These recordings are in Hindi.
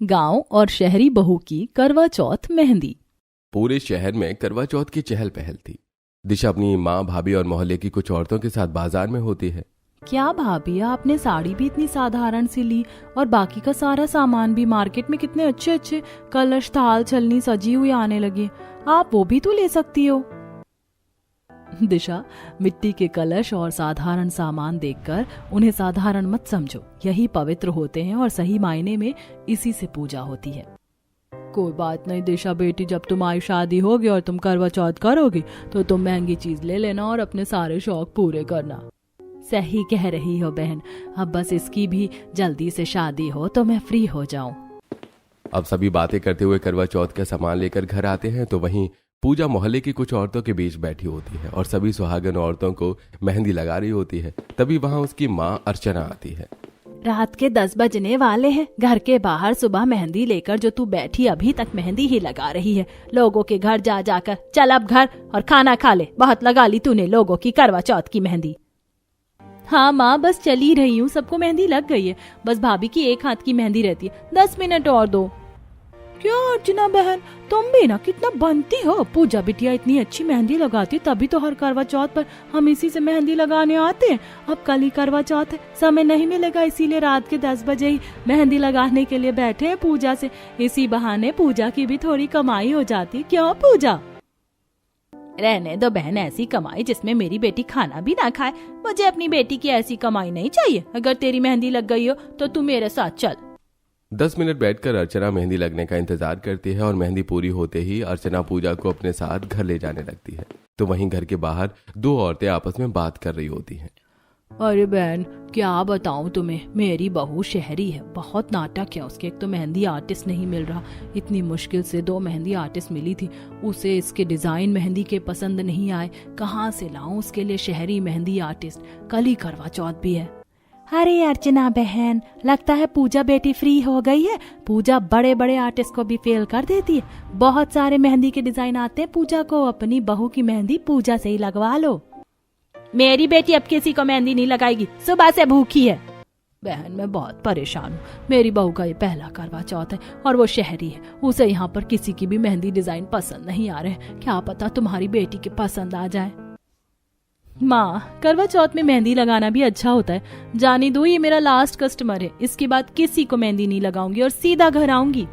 गांव और शहरी बहू की करवा चौथ मेहंदी। पूरे शहर में करवा चौथ की चहल पहल थी। दिशा अपनी माँ, भाभी और मोहल्ले की कुछ औरतों के साथ बाजार में होती है। क्या भाभी, आपने साड़ी भी इतनी साधारण सी ली और बाकी का सारा सामान भी। मार्केट में कितने अच्छे अच्छे कलश, थाल, छलनी सजी हुई आने लगी। आप वो भी तो ले सकती हो। दिशा, मिट्टी के कलश और साधारण सामान देखकर उन्हें साधारण मत समझो। यही पवित्र होते हैं और सही मायने में इसी से पूजा होती है। कोई बात नहीं दिशा बेटी, जब तुम्हारी शादी होगी और तुम करवा चौथ करोगी तो तुम महंगी चीज ले लेना और अपने सारे शौक पूरे करना। सही कह रही हो बहन, अब बस इसकी भी जल्दी से शादी हो तो मैं फ्री हो जाऊं। अब सभी बातें करते हुए करवा चौथ का सामान लेकर घर आते हैं तो वहीं पूजा मोहल्ले की कुछ औरतों के बीच बैठी होती है और सभी सुहागन औरतों को मेहंदी लगा रही होती है। तभी वहां उसकी माँ अर्चना आती है। रात के 10 बजने वाले हैं। घर के बाहर सुबह मेहंदी लेकर जो तू बैठी अभी तक मेहंदी ही लगा रही है। लोगों के घर जा जाकर चल अब घर और खाना खा ले। बहुत लगा ली तूने लोगों की करवा चौथ की मेहंदी। हाँ माँ, बस चली रही हूँ, सबको मेहंदी लग गई है। बस भाभी की एक हाथ की मेहंदी रहती है, 10 मिनट और दो। क्या अर्चना बहन, तुम भी ना कितना बनती हो। पूजा बिटिया इतनी अच्छी मेहंदी लगाती, तभी तो हर करवा चौथ पर हम इसी से मेहंदी लगाने आते हैं। अब कल ही करवा चौथ है, समय नहीं मिलेगा, इसीलिए रात के 10 बजे ही मेहंदी लगाने के लिए बैठे हैं पूजा से। इसी बहाने पूजा की भी थोड़ी कमाई हो जाती। क्यों पूजा? रहने दो बहन ऐसी कमाई जिसमें मेरी बेटी खाना भी ना खाए। मुझे अपनी बेटी की ऐसी कमाई नहीं चाहिए। अगर तेरी मेहंदी लग गई हो तो तू मेरे साथ चल। 10 मिनट बैठकर अर्चना मेहंदी लगने का इंतजार करती है और मेहंदी पूरी होते ही अर्चना पूजा को अपने साथ घर ले जाने लगती है। तो वहीं घर के बाहर दो औरतें आपस में बात कर रही होती हैं। अरे बहन, क्या बताऊं तुम्हें, मेरी बहू शहरी है, बहुत नाटक है उसके। एक तो मेहंदी आर्टिस्ट नहीं मिल रहा। इतनी मुश्किल से 2 मेहंदी आर्टिस्ट मिली थी, उसे इसके डिजाइन मेहंदी के पसंद नहीं आए। कहाँ से लाऊं उसके लिए शहरी मेहंदी आर्टिस्ट? कल ही करवा चौथ भी है। अरे अर्चना बहन, लगता है पूजा बेटी फ्री हो गई है। पूजा बड़े बड़े आर्टिस्ट को भी फेल कर देती है। बहुत सारे मेहंदी के डिजाइन आते हैं पूजा को। अपनी बहू की मेहंदी पूजा से ही लगवा लो। मेरी बेटी अब किसी को मेहंदी नहीं लगाएगी, सुबह से भूखी है। बहन मैं बहुत परेशान हूँ। मेरी बहू का ये पहला करवा चौथ है और वो शहरी है। उसे यहाँ पर किसी की भी मेहंदी डिजाइन पसंद नहीं आ रहे। क्या पता तुम्हारी बेटी के पसंद आ जाए। माँ, करवा चौथ में मेहंदी लगाना भी अच्छा होता है। जाने दो, ये मेरा लास्ट कस्टमर है। इसके बाद किसी को मेहंदी नहीं लगाऊंगी और सीधा घर आऊंगी।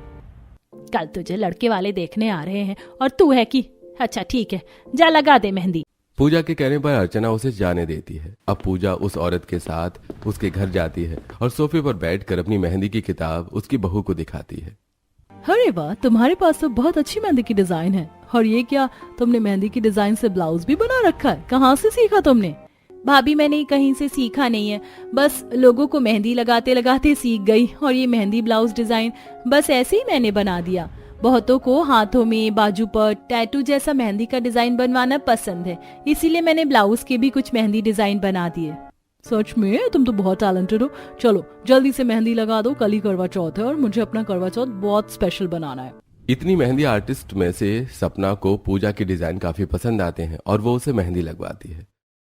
कल तुझे लड़के वाले देखने आ रहे हैं और तू है कि अच्छा ठीक है, जा लगा दे मेहंदी। पूजा के कहने पर अर्चना उसे जाने देती है। अब पूजा उस औरत के साथ उसके घर जाती है और सोफे पर बैठकर अपनी मेहंदी की किताब उसकी बहू को दिखाती है। अरे वाह, तुम्हारे पास तो बहुत अच्छी मेहंदी की डिजाइन है। और ये क्या, तुमने मेहंदी की डिजाइन से ब्लाउज भी बना रखा है? कहाँ से सीखा तुमने? भाभी मैंने कहीं से सीखा नहीं है, बस लोगों को मेहंदी लगाते लगाते सीख गई। और ये मेहंदी ब्लाउज डिजाइन बस ऐसे ही मैंने बना दिया। बहुतों को हाथों में, बाजू पर टैटू जैसा मेहंदी का डिजाइन बनवाना पसंद है, इसीलिए मैंने ब्लाउज के भी कुछ मेहंदी डिजाइन बना दिए। सच में तुम तो बहुत टैलेंटेड हो। चलो जल्दी से मेहंदी लगा दो, कल ही करवा चौथ है और मुझे अपना करवा चौथ बहुत स्पेशल बनाना है। इतनी मेहंदी आर्टिस्ट में से सपना को पूजा के डिजाइन काफी पसंद आते हैं और वो उसे मेहंदी लगवाती है।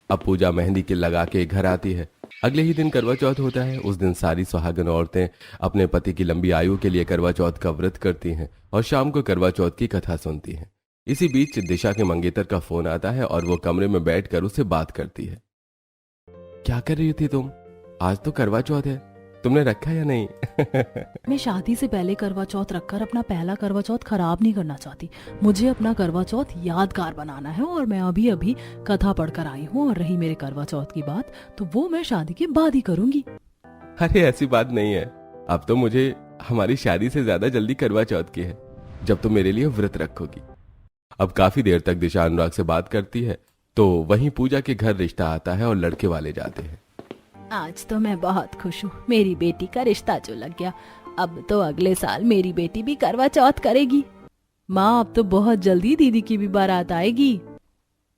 अब पूजा मेहंदी के लगा के घर आती है। अगले ही दिन करवा चौथ होता है। उस दिन सारी सुहागन औरतें अपने पति की लंबी आयु के लिए करवा चौथ का व्रत करती हैं और शाम को करवा चौथ की कथा सुनती हैं। इसी बीच दिशा के मंगेतर का फोन आता है और वो कमरे में बैठकर उससे बात करती है। क्या कर रही थी तुम? आज तो करवा चौथ है, तुमने रखा या नहीं? मैं शादी से पहले करवा चौथ रखकर अपना पहला करवा चौथ खराब नहीं करना चाहती। मुझे अपना करवा चौथ यादगार बनाना है और मैं अभी अभी कथा पढ़कर आई हूँ। और रही मेरे करवा चौथ की बात, तो वो मैं शादी के बाद ही करूंगी। अरे ऐसी बात नहीं है, अब तो मुझे हमारी शादी से ज्यादा जल्दी करवा चौथ की है, जब तुम मेरे लिए व्रत रखोगी। अब काफी देर तक दिशा अनुराग से बात करती है तो वहीं पूजा के घर रिश्ता आता है और लड़के वाले जाते हैं। आज तो मैं बहुत खुश हूँ, मेरी बेटी का रिश्ता जो लग गया। अब तो अगले साल मेरी बेटी भी करवा चौथ करेगी। माँ, अब तो बहुत जल्दी दीदी की भी बारात आएगी।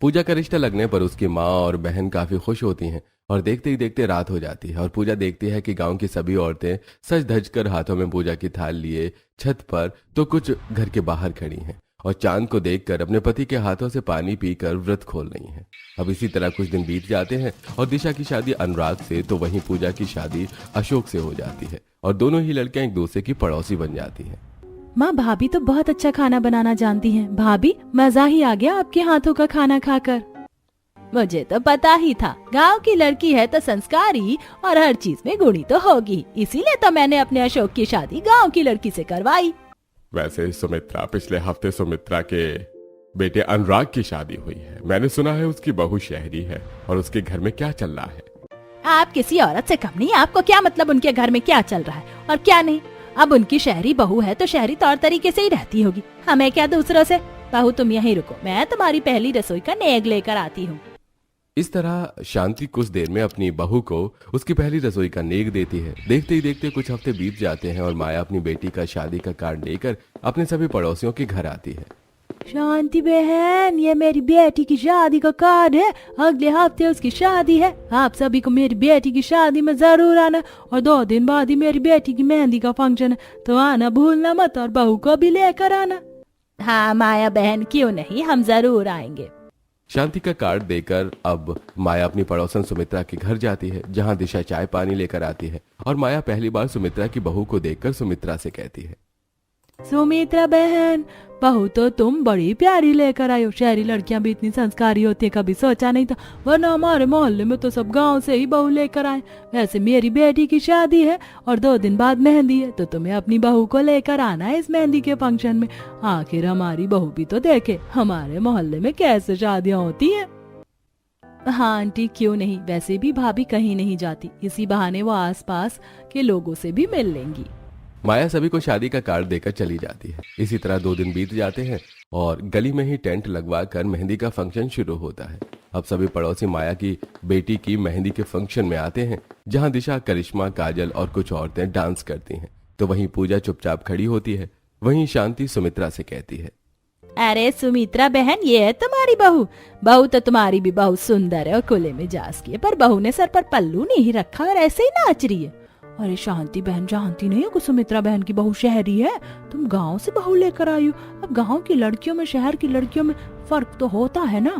पूजा का रिश्ता लगने पर उसकी माँ और बहन काफी खुश होती हैं और देखते ही देखते रात हो जाती है और पूजा देखती है कि गांव की सभी औरतें सज धज कर हाथों में पूजा की थाल लिए छत पर तो कुछ घर के बाहर खड़ी हैं और चांद को देखकर अपने पति के हाथों से पानी पीकर व्रत खोल रही हैं। अब इसी तरह कुछ दिन बीत जाते हैं और दिशा की शादी अनुराग से तो वहीं पूजा की शादी अशोक से हो जाती है और दोनों ही लड़कियां एक दूसरे की पड़ोसी बन जाती हैं। माँ, भाभी तो बहुत अच्छा खाना बनाना जानती हैं। भाभी, मजा ही आ गया आपके हाथों का खाना खाकर। मुझे तो पता ही था, गांव की लड़की है तो संस्कारी और हर चीज में गुणी तो होगी, इसीलिए तो मैंने अपने अशोक की शादी गांव की लड़की से करवाई। वैसे पिछले हफ्ते सुमित्रा के बेटे अनुराग की शादी हुई है। मैंने सुना है उसकी बहू शहरी है और उसके घर में क्या चल रहा है? आप किसी औरत से कम नहीं, आपको क्या मतलब उनके घर में क्या चल रहा है और क्या नहीं। अब उनकी शहरी बहू है तो शहरी तौर तरीके से ही रहती होगी, हमें क्या दूसरों से। बहू तुम यहीं रुको, मैं तुम्हारी पहली रसोई का नेग लेकर आती हूँ। इस तरह शांति कुछ देर में अपनी बहू को उसकी पहली रसोई का नेक देती है। देखते ही देखते कुछ हफ्ते बीत जाते हैं और माया अपनी बेटी का शादी का कार्ड लेकर अपने सभी पड़ोसियों के घर आती है। शांति बहन, ये मेरी बेटी की शादी का कार्ड है, अगले हफ्ते उसकी शादी है। आप सभी को मेरी बेटी की शादी में जरूर आना और 2 दिन बाद ही मेरी बेटी की मेहंदी का फंक्शन है, तो आना भूलना मत और बहू को भी लेकर आना। हाँ माया बहन, क्यों नहीं, हम जरूर आएंगे। शांति का कार्ड देकर अब माया अपनी पड़ोसन सुमित्रा के घर जाती है, जहां दिशा चाय पानी लेकर आती है और माया पहली बार सुमित्रा की बहू को देखकर सुमित्रा से कहती है, सुमित्रा बहन, बहू तो तुम बड़ी प्यारी लेकर आई हो। शहरी लड़कियां भी इतनी संस्कारी होती है, कभी सोचा नहीं था, वरना हमारे मोहल्ले में तो सब गांव से ही बहू लेकर आए। वैसे मेरी बेटी की शादी है और 2 दिन बाद मेहंदी है, तो तुम्हें अपनी बहू को लेकर आना है इस मेहंदी के फंक्शन में। आखिर हमारी बहू भी तो देखे हमारे मोहल्ले में कैसे शादियां होती है। हाँ आंटी, क्यों नहीं, वैसे भी भाभी कहीं नहीं जाती, इसी बहाने वो आसपास के लोगों से भी मिल लेंगी। माया सभी को शादी का कार्ड देकर चली जाती है। इसी तरह 2 दिन बीत जाते हैं और गली में ही टेंट लगवाकर मेहंदी का फंक्शन शुरू होता है। अब सभी पड़ोसी माया की बेटी की मेहंदी के फंक्शन में आते हैं, जहां दिशा, करिश्मा, काजल और कुछ औरतें डांस करती हैं, तो वहीं पूजा चुपचाप खड़ी होती है। वहीं शांति सुमित्रा से कहती है, अरे सुमित्रा बहन, ये है तुम्हारी बहू। बहू तो तुम्हारी भी बहुत सुंदर है और खुले मिजाज की है, पर बहू ने सर पर पल्लू नहीं रखा और ऐसे ही नाच रही है। अरे शांति बहन, जानती नहीं हो कि सुमित्रा बहन की बहू शहरी है, तुम गांव से बहू लेकर आई हो। अब गांव की लड़कियों में शहर की लड़कियों में फर्क तो होता है ना।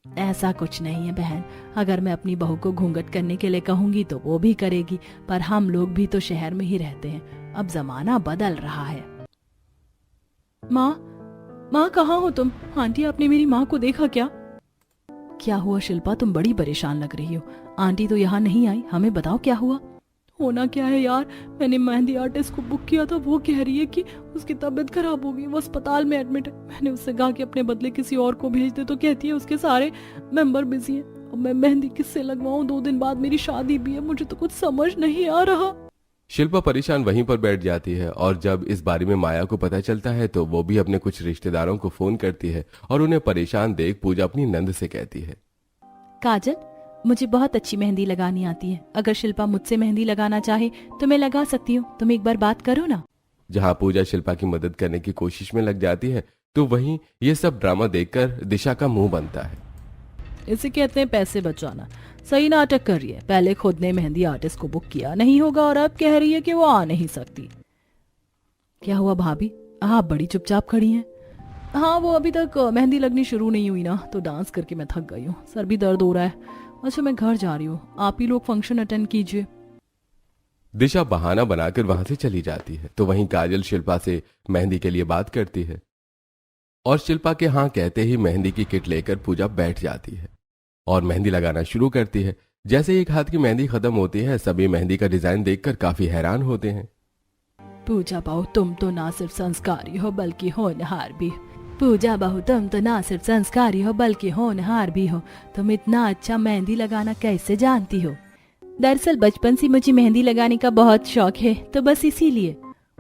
ऐसा कुछ नहीं है बहन, अगर मैं अपनी बहू को घूंघट करने के लिए कहूंगी तो वो भी करेगी, पर हम लोग भी तो शहर में ही रहते हैं, अब जमाना बदल रहा है। माँ कहाँ हो तुम? आंटी, आपने मेरी माँ को देखा क्या? क्या हुआ शिल्पा, तुम बड़ी परेशान लग रही हो। आंटी तो यहाँ नहीं आई, हमें बताओ क्या हुआ। होना क्या है यार, मैंने मेहंदी आर्टिस्ट को बुक किया था, वो कह रही है कि उसकी तबीयत खराब हो गई, वो अस्पताल में एडमिट है। मैंने उससे कहा कि अपने बदले किसी और को भेज दे, तो कहती है उसके सारे मेंबर बिजी हैं। अब मैं मेहंदी किससे लगवाऊं? 2 दिन बाद मेरी शादी भी है, मुझे तो कुछ समझ नहीं आ रहा। शिल्पा परेशान वहीं पर बैठ जाती है और जब इस बारे में माया को पता चलता है तो वो भी अपने कुछ रिश्तेदारों को फोन करती है और उन्हें परेशान देख पूजा अपनी नंद से कहती है, काजल, मुझे बहुत अच्छी मेहंदी लगानी आती है, अगर शिल्पा मुझसे मेहंदी लगाना चाहे तो मैं लगा सकती हूँ, तुम एक बार बात करो ना। जहाँ पूजा शिल्पा की मदद करने की कोशिश में लग जाती है तो वहीं ये सब ड्रामा देखकर दिशा का मुंह बनता है। इसे कहते हैं पैसे बचाना। सही नाटक कर रही है, पहले खुद ने मेहंदी आर्टिस्ट को बुक किया नहीं होगा और अब कह रही है कि वो आ नहीं सकती। क्या हुआ भाभी, आप बड़ी चुपचाप खड़ी हैं? हाँ, वो अभी तक मेहंदी लगनी शुरू नहीं हुई ना, तो डांस करके मैं थक गई हूँ, सर भी दर्द हो रहा है। अच्छा, मैं घर जा रही हूँ, आप ही लोग फंक्शन अटेंड कीजिए। दिशा बहाना बनाकर वहां से चली जाती है तो वहीं काजल शिल्पा से मेहंदी के लिए बात करती है और शिल्पा के हाँ कहते ही मेहंदी की किट लेकर पूजा बैठ जाती है और मेहंदी लगाना शुरू करती है। जैसे एक हाथ की मेहंदी खत्म होती है, सभी मेहंदी का डिजाइन देखकर काफी हैरान होते हैं। पूजा बहू, तुम तो ना सिर्फ संस्कारी हो बल्कि होनहार भी। पूजा बहू, तुम तो ना सिर्फ संस्कारी हो बल्कि होनहार भी हो। तुम इतना अच्छा मेहंदी लगाना कैसे जानती हो? दरअसल बचपन से मुझे मेहंदी लगाने का बहुत शौक है, तो बस इसीलिए।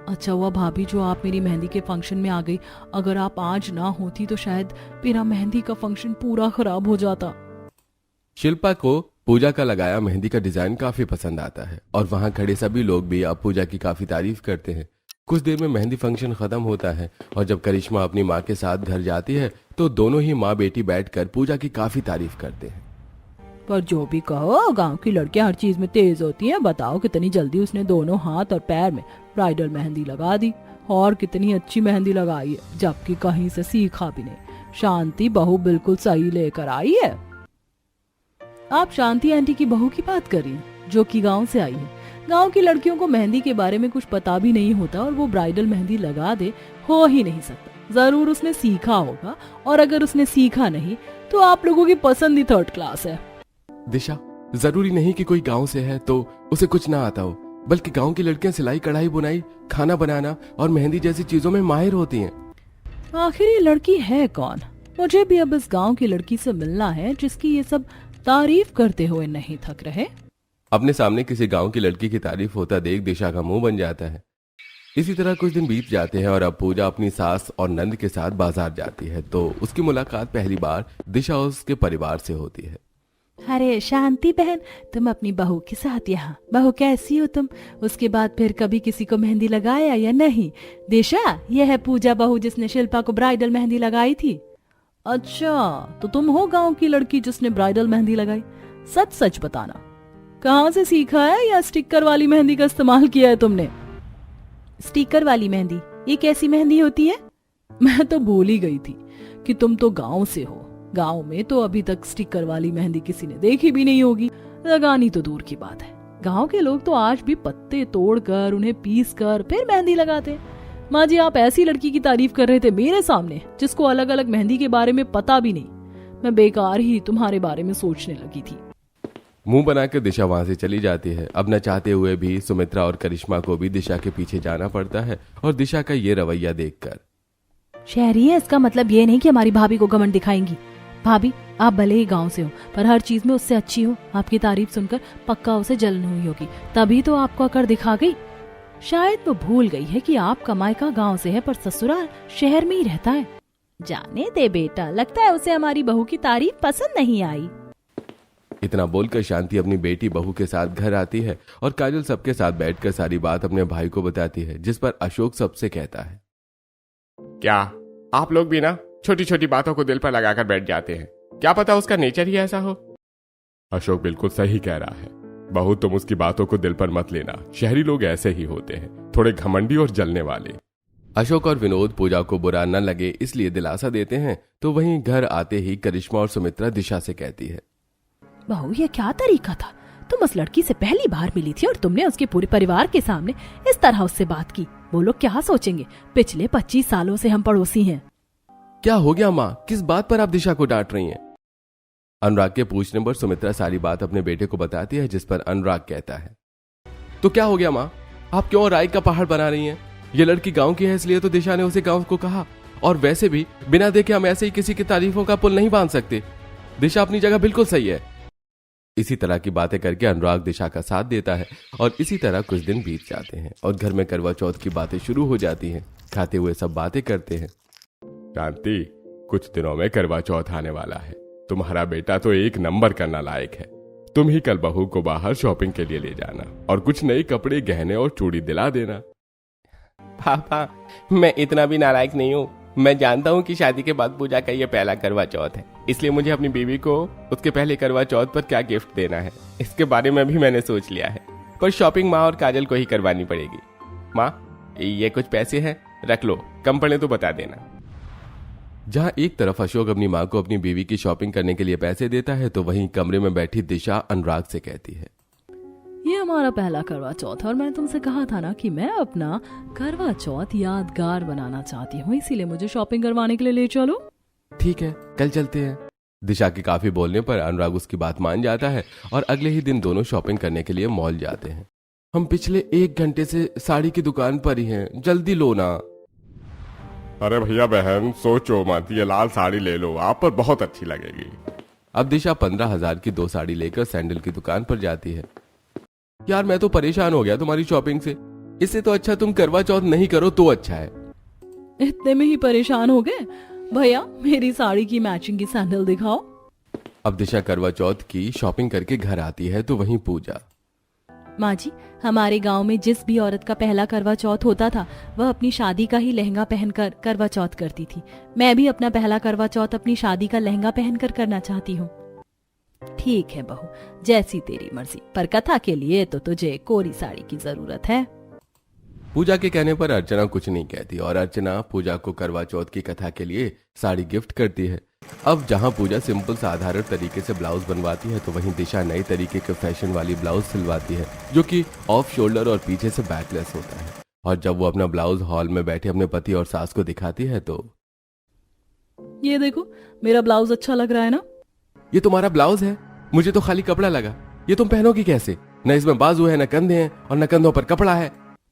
अच्छा हुआ भाभी जो आप मेरी मेहंदी के फंक्शन में आ गई, अगर आप आज ना होती तो शायद मेरा मेहंदी का फंक्शन पूरा खराब हो जाता। शिल्पा को पूजा का लगाया मेहंदी का डिजाइन काफी पसंद आता है और वहां खड़े सभी लोग भी अब पूजा की काफी तारीफ करते हैं। कुछ देर में मेहंदी फंक्शन खत्म होता है और जब करिश्मा अपनी माँ के साथ घर जाती है तो दोनों ही माँ बेटी बैठकर पूजा की काफी तारीफ करते हैं। पर जो भी कहो, गांव की लड़कियां हर चीज में तेज होती हैं। बताओ कितनी जल्दी उसने दोनों हाथ और पैर में ब्राइडल मेहंदी लगा दी। और कितनी अच्छी मेहंदी लगाई है, जबकि कहीं से सीखा भी नहीं। शांति बहू बिल्कुल सही लेकर आई है। आप शांति आंटी की बहू की बात करिए, जो कि गांव से आई है। गांव की लड़कियों को मेहंदी के बारे में कुछ पता भी नहीं होता और वो ब्राइडल मेहंदी लगा दे हो ही नहीं सकता। जरूर उसने सीखा होगा, और अगर उसने सीखा नहीं तो आप लोगों की पसंद ही थर्ड क्लास है। दिशा, जरूरी नहीं कि कोई गांव से है तो उसे कुछ ना आता हो, बल्कि गांव की लड़कियां सिलाई, कढ़ाई, बुनाई, खाना बनाना और मेहंदी जैसी चीजों में माहिर होती हैं। आखिर ये लड़की है कौन? मुझे भी अब इस गांव की लड़की से मिलना है जिसकी ये सब तारीफ करते हुए नहीं थक रहे। अपने सामने किसी गांव की लड़की की तारीफ होता देख दिशा का मुंह बन जाता है। इसी तरह कुछ दिन बीत जाते हैं और अब पूजा अपनी सास और नंद के साथ बाजार जाती है तो उसकी मुलाकात पहली बार दिशा और उसके परिवार से होती है। अरे शांति बहन, तुम अपनी बहू के साथ यहाँ। बहू कैसी हो तुम? उसके बाद फिर कभी किसी को मेहंदी लगाया या नहीं? दिशा, यह है पूजा बहू जिसने शिल्पा को ब्राइडल मेहंदी लगाई थी। अच्छा, तो तुम हो गांव की लड़की जिसने ब्राइडल मेहंदी लगाई? सच सच बताना, कहाँ से सीखा है या स्टिकर वाली मेहंदी का इस्तेमाल किया है तुमने? स्टिकर वाली मेहंदी? ये कैसी मेहंदी होती है? मैं तो भूल ही गई थी कि तुम तो गांव से हो। गांव में तो अभी तक स्टिकर वाली मेहंदी किसी ने देखी भी नहीं होगी, लगानी तो दूर की बात है। गांव के लोग तो आज भी पत्ते तोड़कर उन्हें पीस कर फिर मेहंदी लगाते हैं। माँ जी, आप ऐसी लड़की की तारीफ कर रहे थे मेरे सामने जिसको अलग अलग मेहंदी के बारे में पता भी नहीं। मैं बेकार ही तुम्हारे बारे में सोचने लगी थी। मुंह बनाकर दिशा वहां से चली जाती है। अब न चाहते हुए भी सुमित्रा और करिश्मा को भी दिशा के पीछे जाना पड़ता है और दिशा का ये रवैया देखकर। शहरी है, इसका मतलब ये नहीं कि हमारी भाभी को घमंड दिखाएंगी। भाभी, आप भले ही गांव से हो पर हर चीज में उससे अच्छी हो। आपकी तारीफ सुनकर पक्का उसे जलन हुई होगी, तभी तो आपको अकड़ दिखा गई। शायद वो भूल गई है कि आपका मायका गांव से है पर ससुराल शहर में ही रहता है। जाने दे बेटा, लगता है उसे हमारी बहू की तारीफ पसंद नहीं आई। इतना बोलकर शांति अपनी बेटी बहू के साथ घर आती है और काजल सबके साथ बैठकर सारी बात अपने भाई को बताती है, जिस पर अशोक सबसे कहता है, क्या आप लोग भी ना छोटी छोटी बातों को दिल पर लगाकर बैठ जाते हैं? क्या पता उसका नेचर ही ऐसा हो। अशोक बिल्कुल सही कह रहा है। बहू, तुम उसकी बातों को दिल पर मत लेना। शहरी लोग ऐसे ही होते हैं, थोड़े घमंडी और जलने वाले। अशोक और विनोद पूजा को बुरा न लगे इसलिए दिलासा देते हैं तो वहीं घर आते ही करिश्मा और सुमित्रा दिशा से कहती है, बहू, ये क्या तरीका था? तुम उस लड़की से पहली बार मिली थी और तुमने उसके पूरे परिवार के सामने इस तरह उससे बात की। वो लोग क्या सोचेंगे? पिछले 25 सालों से हम पड़ोसी हैं। क्या हो गया माँ? किस बात पर आप दिशा को डांट रही हैं? अनुराग के पूछने पर सुमित्रा सारी बात अपने बेटे को बताती है, जिस पर अनुराग कहता है, तो क्या हो गया माँ? आप क्यों राय का पहाड़ बना रही हैं? ये लड़की गांव की है इसलिए तो दिशा ने उसे गांव को कहा, और वैसे भी बिना देखे हम ऐसे ही किसी की तारीफों का पुल नहीं बांध सकते। दिशा अपनी जगह बिल्कुल सही है। इसी तरह की बातें करके अनुराग दिशा का साथ देता है और इसी तरह कुछ दिन बीत जाते हैं और घर में करवा चौथ की बातें शुरू हो जाती हैं। खाते हुए सब बातें करते हैं। शांति, कुछ दिनों में करवा चौथ आने वाला है। तुम्हारा बेटा तो एक नंबर का नालायक है। तुम ही कल बहू को बाहर शॉपिंग के लिए ले जाना और कुछ नए कपड़े, गहने और चूड़ी दिला देना। पापा, मैं इतना भी नालायक नहीं हूँ। मैं जानता हूँ कि शादी के बाद पूजा का ये पहला करवा चौथ है, इसलिए मुझे अपनी बीवी को उसके पहले करवा चौथ पर क्या गिफ्ट देना है इसके बारे में भी मैंने सोच लिया है। पर शॉपिंग माँ और काजल को ही करवानी पड़ेगी। माँ, ये कुछ पैसे हैं, रख लो, कम पड़े तो बता देना। जहां एक तरफ अशोक अपनी मां को अपनी बीवी की शॉपिंग करने के लिए पैसे देता है तो वहीं कमरे में बैठी दिशा अनुराग से कहती है, ये हमारा पहला करवा चौथ और मैंने तुमसे कहा था ना कि मैं अपना करवा चौथ यादगार बनाना चाहती हूँ, इसीलिए मुझे शॉपिंग करवाने के लिए ले चलो। ठीक है, कल चलते हैं। दिशा के काफी बोलने पर अनुराग उसकी बात मान जाता है और अगले ही दिन दोनों शॉपिंग करने के लिए मॉल जाते हैं। हम पिछले 1 घंटे से साड़ी की दुकान पर ही हैं, जल्दी लो ना। अरे भैया बहन, सोचो मत, ये लाल साड़ी ले लो, आप पर बहुत अच्छी लगेगी। अब दिशा 15,000 की 2 साड़ी लेकर सैंडल की दुकान पर जाती है। यार, मैं तो परेशान हो गया तुम्हारी शॉपिंग से। इससे तो अच्छा तुम करवा चौथ नहीं करो तो अच्छा है। इतने में ही परेशान हो गए? भैया, मेरी साड़ी की मैचिंग की सैंडल दिखाओ। अब दिशा करवा चौथ की शॉपिंग करके घर आती है तो वहीं पूजा, माँ जी, हमारे गांव में जिस भी औरत का पहला करवा चौथ होता था वह अपनी शादी का ही लहंगा पहनकर करवा चौथ करती थी। मैं भी अपना पहला करवा चौथ अपनी शादी का लहंगा पहनकर करना चाहती हूँ। ठीक है बहू, जैसी तेरी मर्जी, पर कथा के लिए तो तुझे कोरी साड़ी की जरूरत है। पूजा के कहने पर अर्चना कुछ नहीं कहती और अर्चना पूजा को करवा चौथ की कथा के लिए साड़ी गिफ्ट करती है। अब जहां पूजा सिंपल साधारण तरीके से ब्लाउज बनवाती है तो वहीं दिशा नई तरीके के फैशन वाली ब्लाउज सिलवाती है जो कि ऑफ शोल्डर और पीछे से बैकलेस होता है। और जब वो अपना ब्लाउज हॉल में बैठे अपने पति और सास को दिखाती है तो ये देखो, मेरा ब्लाउज अच्छा लग रहा है ना? ये तुम्हारा ब्लाउज है? मुझे तो खाली कपड़ा लगा। ये तुम पहनोगी कैसे? न इसमें बाजू है, न कंधे हैं और न कंधों पर कपड़ा है।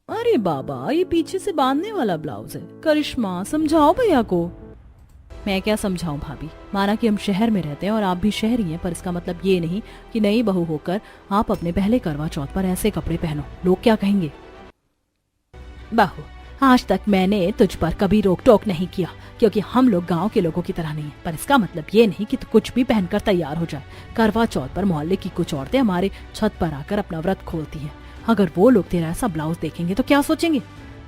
अरे बाबा, ये पीछे से बांधने वाला ब्लाउज है। करिश्मा, समझाओ भैया को। मैं क्या समझाऊं भाभी, माना कि हम शहर में रहते हैं और आप भी शहरी हैं, पर इसका मतलब ये नहीं कि नई बहू होकर आप अपने पहले करवा चौथ पर ऐसे कपड़े पहनो। लोग क्या कहेंगे? बहू, आज तक मैंने तुझ पर कभी रोक टोक नहीं किया क्योंकि हम लोग गांव के लोगों की तरह नहीं है, पर इसका मतलब ये नहीं कि तू कुछ भी पहनकर तैयार हो जाए। करवा चौथ पर मोहल्ले की कुछ औरतें हमारे छत पर आकर अपना व्रत खोलती हैं। अगर वो लोग तेरा ऐसा ब्लाउज देखेंगे तो क्या सोचेंगे?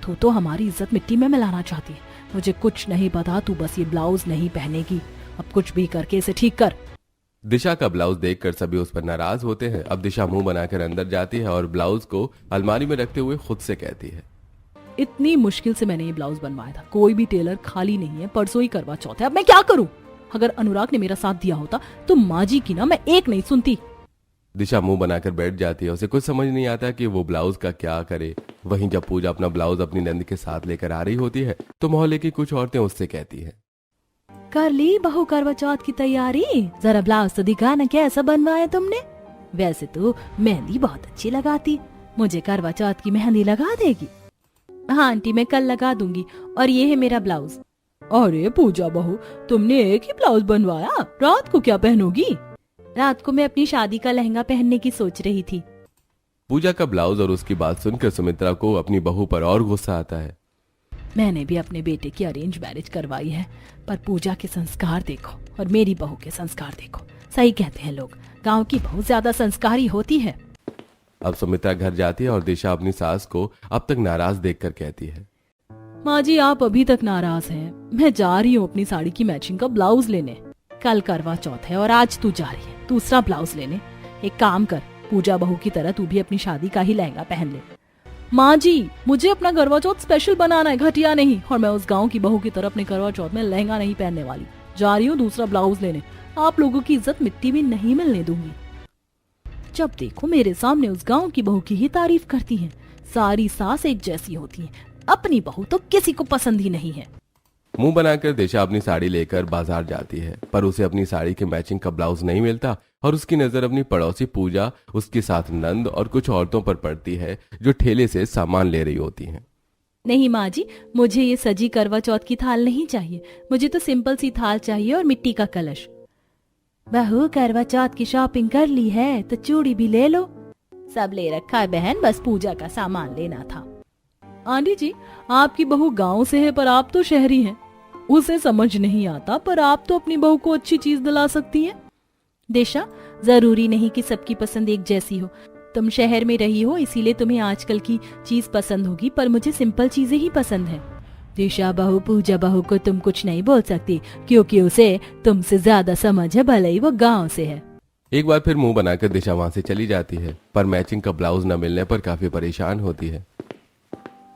तू तो हमारी इज्जत मिट्टी में मिलाना चाहती है। मुझे कुछ नहीं पता, तू बस ये ब्लाउज नहीं पहनेगी। अब कुछ भी करके इसे ठीक कर। दिशा का ब्लाउज देखकर सभी उस पर नाराज होते हैं। अब दिशा मुंह बनाकर अंदर जाती है और ब्लाउज को अलमारी में रखते हुए खुद से कहती है, इतनी मुश्किल से मैंने ये ब्लाउज बनवाया था, कोई भी टेलर खाली नहीं है। परसों ही करवा चौथ है, अब मैं क्या करूं? अगर अनुराग ने मेरा साथ दिया होता तो माँ जी की ना मैं एक नहीं सुनती। दिशा मुंह बनाकर बैठ जाती है। उसे कुछ समझ नहीं आता कि वो ब्लाउज का क्या करे। वहीं जब पूजा अपना ब्लाउज अपनी नंद के साथ लेकर आ रही होती है तो मोहल्ले की कुछ औरतें उससे कहती है, कर ली बहू करवा चौथ की तैयारी? जरा ब्लाउज तो दिखा ना, कैसा बनवाया तुमने? वैसे तो मेहंदी बहुत अच्छी लगाती, मुझे करवा चौथ की मेहंदी लगा देगी? हाँ आंटी, मैं कल लगा दूंगी। और ये है मेरा ब्लाउज। अरे पूजा बहू, तुमने एक ही ब्लाउज बनवाया, रात को क्या पहनोगी? रात को मैं अपनी शादी का लहंगा पहनने की सोच रही थी। पूजा का ब्लाउज और उसकी बात सुनकर सुमित्रा को अपनी बहू पर और गुस्सा आता है। मैंने भी अपने बेटे की अरेंज मैरिज करवाई है, पर पूजा के संस्कार देखो और मेरी बहू के संस्कार देखो। सही कहते हैं लोग, गांव की बहू ज्यादा संस्कारी होती है। अब सुमित्रा घर जाती है और दिशा अपनी सास को अब तक नाराज देखकर कहती है, माँ जी आप अभी तक नाराज हैं। मैं जा रही हूँ अपनी साड़ी की मैचिंग का ब्लाउज लेने। कल करवा चौथ है और आज तू जा रही है दूसरा ब्लाउज लेने। एक काम कर, पूजा बहू की तरह तू भी अपनी शादी का ही लहंगा पहन ले। माँ जी, मुझे अपना करवा चौथ स्पेशल बनाना है, घटिया नहीं। और मैं उस गांव की बहू की तरह अपने करवा चौथ में लहंगा नहीं पहनने वाली। जा रही हूँ दूसरा ब्लाउज लेने। आप लोगों की इज्जत मिट्टी में नहीं मिलने दूंगी। जब देखो मेरे सामने उस गांव की बहू की ही तारीफ करती हैं। सारी सास एक जैसी होती हैं, अपनी बहू तो किसी को पसंद ही नहीं है। मुंह बनाकर दिशा अपनी साड़ी लेकर बाजार जाती है, पर उसे अपनी साड़ी के मैचिंग का ब्लाउज नहीं मिलता और उसकी नजर अपनी पड़ोसी पूजा, उसके साथ नंद और कुछ औरतों पर पड़ती है जो ठेले से सामान ले रही होती हैं। नहीं माँ जी, मुझे ये सजी करवा चौथ की थाल नहीं चाहिए। मुझे तो सिंपल सी थाल चाहिए और मिट्टी का कलश। बहू, करवा चौथ की शॉपिंग कर ली है तो चूड़ी भी ले लो। सब ले रखा है बहन, बस पूजा का सामान लेना था। आंटी जी, आपकी बहू गांव से है पर आप तो शहरी हैं। उसे समझ नहीं आता, पर आप तो अपनी बहू को अच्छी चीज दिला सकती हैं। दिशा, जरूरी नहीं कि सबकी पसंद एक जैसी हो। तुम शहर में रही हो इसीलिए तुम्हें आजकल की चीज पसंद होगी, पर मुझे सिंपल चीजें ही पसंद है। दिशा बहू, पूजा बहू को तुम कुछ नहीं बोल सकती क्योंकि उसे तुमसे ज्यादा समझ है, भले ही वो गाँव से है। एक बार फिर मुंह बनाकर दिशा वहां से चली जाती है, पर मैचिंग का ब्लाउज न मिलने पर काफी परेशान होती है।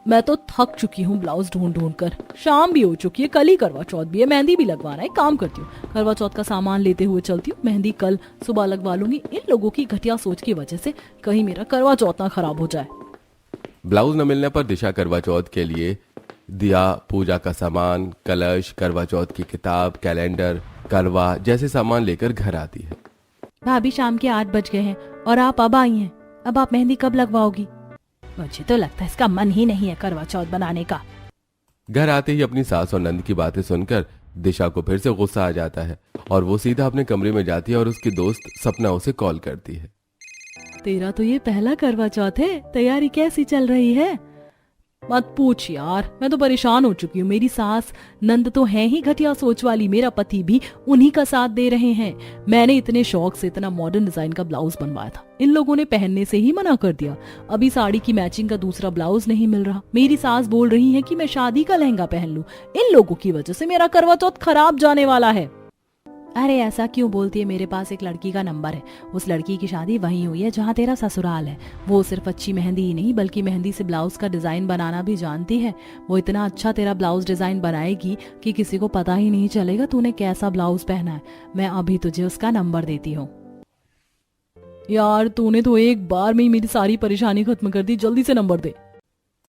मैं तो थक चुकी हूँ ब्लाउज ढूंढ ढूंढ कर। शाम भी हो चुकी है, कल ही करवा चौथ भी है, मेहंदी भी लगवाना है। काम करती हूँ, करवा चौथ का सामान लेते हुए चलती हूँ। मेहंदी कल सुबह लगवा लूंगी। इन लोगों की घटिया सोच की वजह से कहीं मेरा करवा चौथ ना खराब हो जाए। ब्लाउज न मिलने पर दिशा करवा चौथ के लिए दिया, पूजा का सामान, कलश, करवा चौथ की किताब, कैलेंडर, करवा जैसे सामान लेकर घर आती है। भाभी, शाम के 8 बज गए हैं और आप अब आई हैं। अब आप मेहंदी कब लगवाओगी? मुझे तो लगता है इसका मन ही नहीं है करवा चौथ बनाने का। घर आते ही अपनी सास और नंद की बातें सुनकर दिशा को फिर से गुस्सा आ जाता है और वो सीधा अपने कमरे में जाती है और उसकी दोस्त सपना उसे कॉल करती है। तेरा तो ये पहला करवा चौथ है, तैयारी कैसी चल रही है? मत पूछ यार, मैं तो परेशान हो चुकी हूँ। मेरी सास नंद तो है ही घटिया सोच वाली, मेरा पति भी उन्हीं का साथ दे रहे हैं। मैंने इतने शौक से इतना मॉडर्न डिजाइन का ब्लाउज बनवाया था, इन लोगों ने पहनने से ही मना कर दिया। अभी साड़ी की मैचिंग का दूसरा ब्लाउज नहीं मिल रहा। मेरी सास बोल रही है कि मैं शादी का लहंगा पहन लूं। इन लोगों की वजह से मेरा करवा चौथ खराब जाने वाला है। अरे ऐसा क्यों बोलती है, मेरे पास एक लड़की का नंबर है। उस लड़की की शादी वहीं हुई है जहाँ तेरा ससुराल है। वो सिर्फ अच्छी मेहंदी ही नहीं बल्कि मेहंदी से ब्लाउज का डिजाइन बनाना भी जानती है। वो इतना अच्छा तेरा ब्लाउज डिजाइन बनाएगी कि किसी को पता ही नहीं चलेगा तूने कैसा ब्लाउज पहना है। मैं अभी तुझे उसका नंबर देती हूँ। यार तूने तो एक बार में ही मेरी सारी परेशानी खत्म कर दी, जल्दी से नंबर दे।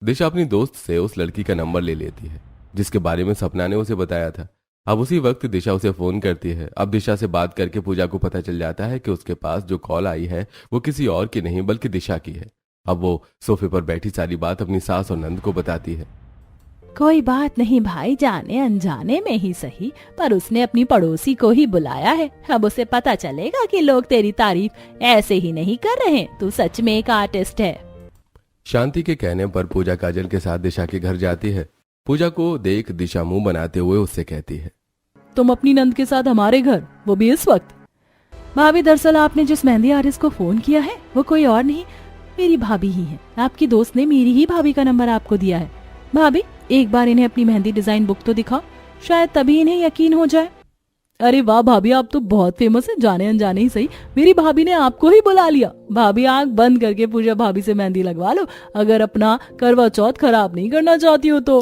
दिशा अपनी दोस्त से उस लड़की का नंबर ले लेती है जिसके बारे में सपना ने उसे बताया था। अब उसी वक्त दिशा उसे फोन करती है। अब दिशा से बात करके पूजा को पता चल जाता है कि उसके पास जो कॉल आई है वो किसी और की नहीं बल्कि दिशा की है। अब वो सोफे पर बैठी सारी बात अपनी सास और नंद को बताती है। कोई बात नहीं भाई, जाने अनजाने में ही सही, पर उसने अपनी पड़ोसी को ही बुलाया है। अब उसे पता चलेगा कि लोग तेरी तारीफ ऐसे ही नहीं कर रहे, तू सच में एक आर्टिस्ट है। शांति के कहने पर पूजा काजल के साथ दिशा के घर जाती है। पूजा को देख दिशा मुंह बनाते हुए उससे कहती है, तुम अपनी नंद के साथ हमारे घर, वो भी इस वक्त? भाभी दरअसल आपने जिस मेहंदी आर्टिस्ट को फोन किया है वो कोई और नहीं, मेरी भाभी ही है। आपकी दोस्त ने मेरी ही भाभी का नंबर आपको दिया है। भाभी एक बार इन्हें अपनी मेहंदी डिजाइन बुक तो दिखाओ, शायद तभी इन्हें यकीन हो जाए। अरे वाह भाभी, आप तो बहुत फेमस है, जाने अनजाने ही सही मेरी भाभी ने आपको ही बुला लिया। भाभी आंख बंद करके पूजा भाभी से मेहंदी लगवा लो, अगर अपना करवा चौथ खराब नहीं करना चाहती हो तो।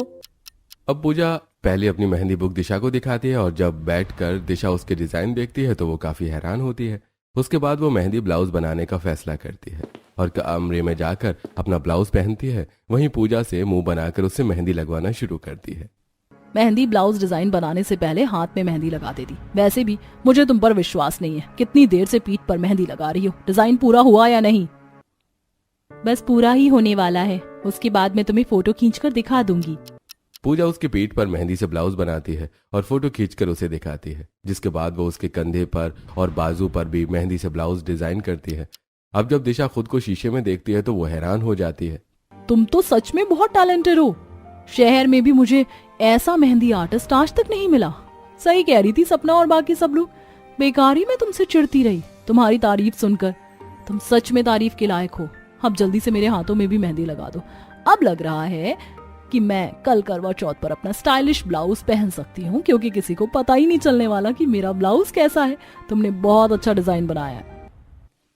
अब पूजा पहले अपनी मेहंदी बुक दिशा को दिखाती है और जब बैठकर दिशा उसके डिजाइन देखती है तो वो काफी हैरान होती है। उसके बाद वो मेहंदी ब्लाउज बनाने का फैसला करती है और कमरे में जाकर अपना ब्लाउज पहनती है। वहीं पूजा से मुंह बनाकर उससे मेहंदी लगवाना शुरू करती है। मेहंदी ब्लाउज डिजाइन बनाने से पहले हाथ में मेहंदी लगा देती। वैसे भी मुझे तुम पर विश्वास नहीं है, कितनी देर से पीठ पर मेहंदी लगा रही हो, डिजाइन पूरा हुआ या नहीं? बस पूरा ही होने वाला है, उसके बाद मैं तुम्हें फोटो खींचकर दिखा दूंगी। पूजा उसकी पीठ पर मेहंदी से ब्लाउज बनाती है और फोटो खींचकर उसे दिखाती है, जिसके बाद वो उसके कंधे पर और बाजू पर भी मेहंदी से ब्लाउज डिजाइन करती है। अब जब दिशा खुद को शीशे में देखती है तो वो हैरान हो जाती है। तुम तो सच में बहुत टैलेंटेड हो, शहर में भी मुझे ऐसा मेहंदी आर्टिस्ट आज तक नहीं मिला। सही कह रही थी सपना और बाकी सब लोग, बेकारी में तुमसे चिढ़ती रही तुम्हारी तारीफ सुनकर। तुम सच में तारीफ के लायक हो। अब जल्दी से मेरे हाथों में भी मेहंदी लगा दो। अब लग रहा है कि मैं कल करवा चौथ पर अपना स्टाइलिश ब्लाउज पहन सकती हूँ, क्योंकि किसी को पता ही नहीं चलने वाला कि मेरा ब्लाउज कैसा है। तुमने बहुत अच्छा डिजाइन बनाया है।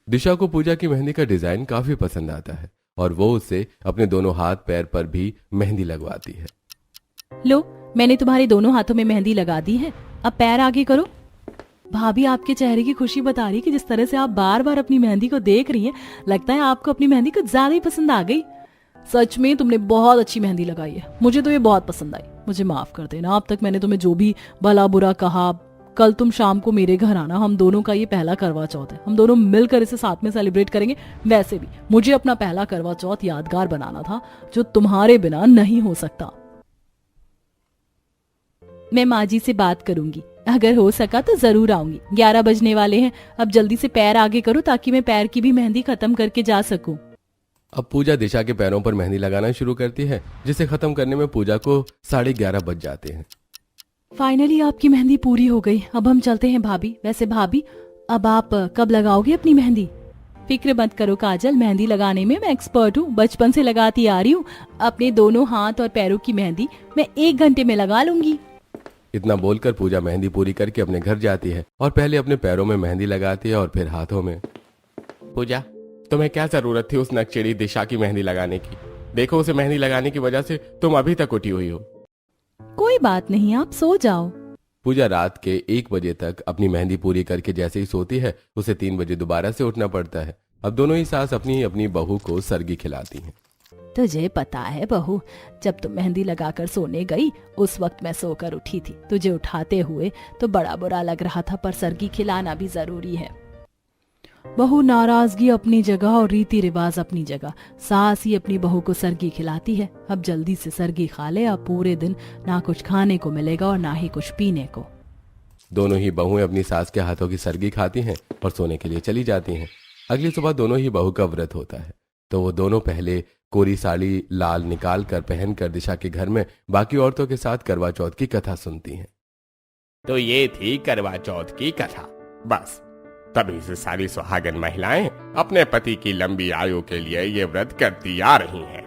दिशा को पूजा की मेहंदी का डिजाइन काफी पसंद आता है और वो उससे अपने दोनों हाथ पैर पर भी मेहंदी लगवाती है। लो, मैंने तुम्हारे दोनों हाथों में मेहंदी लगा दी है, अब पैर आगे करो। भाभी आपके चेहरे की खुशी बता रही कि जिस तरह से आप बार बार अपनी मेहंदी को देख रही हैं, लगता है आपको अपनी मेहंदी कुछ ज्यादा ही पसंद आ गई। सच में तुमने बहुत अच्छी मेहंदी लगाई है, मुझे तो ये बहुत पसंद आई। मुझे माफ कर देना, अब तक मैंने तुम्हें जो भी भला बुरा कहा। कल तुम शाम को मेरे घर आना, हम दोनों का ये पहला करवा चौथ है, हम दोनों मिलकर इसे साथ में सेलिब्रेट करेंगे। वैसे भी मुझे अपना पहला करवा चौथ यादगार बनाना था, जो तुम्हारे बिना नहीं हो सकता। मैं माँ जी से बात करूंगी, अगर हो सका तो जरूर आऊंगी। 11 बजने वाले हैं, अब जल्दी से पैर आगे करो ताकि मैं पैर की भी मेहंदी खत्म करके जा सकूं। अब पूजा दिशा के पैरों पर मेहंदी लगाना शुरू करती है, जिसे खत्म करने में पूजा को 11:30 बज जाते हैं। फाइनली आपकी मेहंदी पूरी हो गई, अब हम चलते हैं भाभी। वैसे भाभी, अब आप कब लगाओगे अपनी मेहंदी? फिक्र मत करो काजल, मेहंदी लगाने में मैं एक्सपर्ट हूँ, बचपन से लगाती आ रही हूँ। अपने दोनों हाथ और पैरों की मेहंदी मैं 1 घंटे में लगा लूंगी। इतना बोलकर पूजा मेहंदी पूरी करके अपने घर जाती है और पहले अपने पैरों में मेहंदी लगाती है और फिर हाथों में। पूजा, तुम्हें क्या जरूरत थी उस नक्शेड़ी दिशा की मेहंदी लगाने की? देखो, उसे मेहंदी लगाने की वजह से तुम अभी तक उठी हुई हो। कोई बात नहीं, आप सो जाओ। पूजा रात के 1 बजे तक अपनी मेहंदी पूरी करके जैसे ही सोती है, उसे 3 बजे दोबारा से उठना पड़ता है। अब दोनों ही सास अपनी अपनी बहू को सरगी खिलाती हैं। तुझे पता है बहू, जब तुम मेहंदी लगाकर सोने गई उस वक्त मैं सोकर उठी थी। तुझे उठाते हुए तो बड़ा बुरा लग रहा था, पर सरगी खिलाना भी जरूरी है। बहू नाराजगी अपनी जगह और रीति रिवाज अपनी जगह, सास ही अपनी बहू को सरगी खिलाती है। अब जल्दी से सरगी खा ले, अब पूरे दिन ना कुछ खाने को मिलेगा और ना ही कुछ पीने को। दोनों ही बहुएं अपनी सास के हाथों की सरगी खाती हैं और सोने के लिए चली जाती हैं। अगली सुबह दोनों ही बहू का व्रत होता है, तो वो दोनों पहले कोरी साड़ी लाल निकाल कर पहनकर दिशा के घर में बाकी औरतों के साथ करवा चौथ की कथा सुनती हैं। तो ये थी करवा चौथ की कथा। बस तभी से सारी सुहागन महिलाएं अपने पति की लंबी आयु के लिए ये व्रत करती आ रही हैं।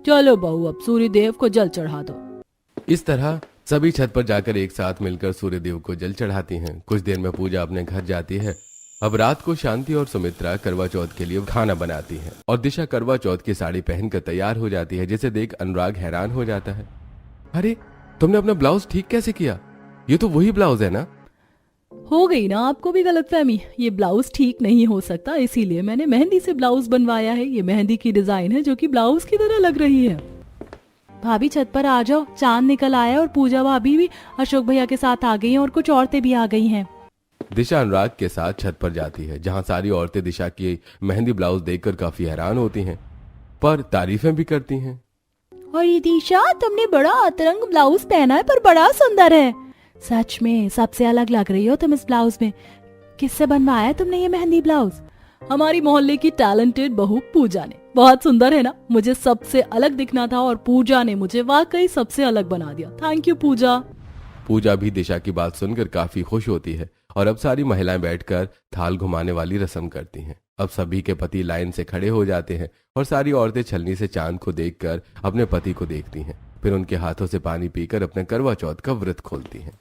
चलो बहू, अब सूर्य देव को जल चढ़ा दो। इस तरह सभी छत पर जाकर एक साथ मिलकर सूर्यदेव को जल चढ़ाती हैं। कुछ देर में पूजा अपने घर जाती है। अब रात को शांति और सुमित्रा करवा चौथ के लिए खाना बनाती हैं और दिशा करवा चौथ की साड़ी पहनकर तैयार हो जाती है, जिसे देख अनुराग हैरान हो जाता है। अरे तुमने अपना ब्लाउज ठीक कैसे किया? ये तो वही ब्लाउज है ना? हो गई ना आपको भी गलतफहमी। ये ब्लाउज ठीक नहीं हो सकता, इसीलिए मैंने मेहंदी से ब्लाउज बनवाया है। ये मेहंदी की डिजाइन है जो कि ब्लाउज की तरह लग रही है। भाभी छत पर आ जाओ, चांद निकल आया और पूजा भाभी भी अशोक भैया के साथ आ गई हैं और कुछ औरतें भी आ गई हैं। दिशा अनुराग के साथ छत पर जाती है, जहां सारी औरतें दिशा की मेहंदी ब्लाउज देखकर काफी हैरान होती हैं, पर तारीफें भी करती हैं। और ये दिशा, तुमने बड़ा अतरंग ब्लाउज पहना है पर बड़ा सुंदर है। सच में सबसे अलग लग रही हो तुम इस ब्लाउज में। किससे बनवाया तुमने ये मेहंदी ब्लाउज? हमारी मोहल्ले की टैलेंटेड बहू पूजा ने। बहुत सुंदर है ना? मुझे सबसे अलग दिखना था और पूजा ने मुझे वाकई सबसे अलग बना दिया। थैंक यू पूजा। पूजा भी दिशा की बात सुनकर काफी खुश होती है और अब सारी महिलाएं बैठकर थाल घुमाने वाली रस्म करती हैं। अब सभी के पति लाइन से खड़े हो जाते हैं और सारी औरतें छलनी से चांद को देखकर अपने पति को देखती हैं, फिर उनके हाथों से पानी पीकर अपने करवा चौथ का व्रत खोलती हैं।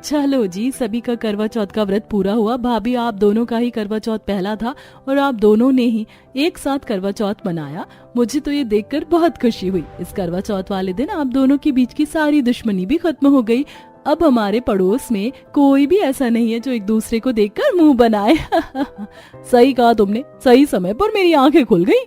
चलो जी, सभी का करवा चौथ का व्रत पूरा हुआ। भाभी आप दोनों का ही करवा चौथ पहला था और आप दोनों ने ही एक साथ करवा चौथ मनाया। मुझे तो ये देखकर बहुत खुशी हुई। इस करवा चौथ वाले दिन आप दोनों के बीच की सारी दुश्मनी भी खत्म हो गई। अब हमारे पड़ोस में कोई भी ऐसा नहीं है जो एक दूसरे को देखकर मुंह बनाए। सही कहा तुमने, सही समय पर मेरी आंखें खुल गई।